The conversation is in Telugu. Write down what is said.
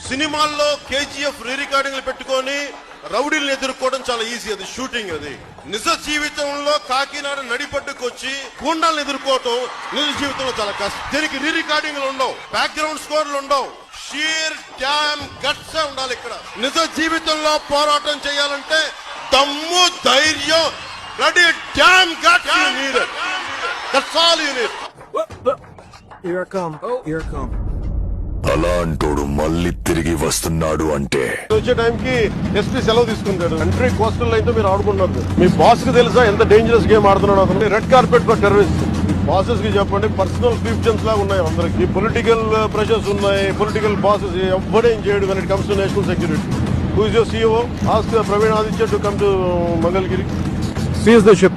సినిమాల్లో కేజీఎఫ్ రీ రికార్డింగ్లు పెట్టుకొని రౌడీలను ఎదుర్కోవడం చాలా ఈజీ, అది షూటింగ్. అది నిజ జీవితంలో కాకినాడ నడిపడ్డుకు వచ్చి గూండాలను ఎదుర్కోవటం నిజ జీవితంలో చాలా కష్టం. దీనికి రీ రికార్డింగ్లు ఉండవు, బ్యాక్గ్రౌండ్ స్కోర్లు ఉండవు, షీర్ డ్యామ్ గట్స్ ఉండాలి. ఇక్కడ నిజ జీవితంలో పోరాటం చేయాలంటే దమ్ము, ధైర్యం, bloody damn guts you need it. That's all you need. Here I come. Here I come. అలాంటోడు మళ్ళీ తిరిగి వస్తున్నాడు అంటే వచ్చే టైంకి ఎస్పీ సెలవు తీసుకుంటాడు. కంట్రీ కోస్టల్ లైన్ తో మీరు ఆడుకుంటున్నారు. మీ బాస్ కి తెలుసా ఎంత డేంజరస్ గేమ్ ఆడుతున్నాడు అతను? Red carpet for terrorist. Bosses కి చెప్పండి, పర్సనల్ ఫిఫ్టన్స్ లాగా ఉన్నాయి అందరికి. పొలిటికల్ ప్రెషర్స్ ఉన్నాయి, పొలిటికల్ బాసెస్ ఎవ్వడేం చేయడు when it comes to national security. Who is your CEO? Ask Praveen Aditya to come to Mangalgiri. Seize the ship.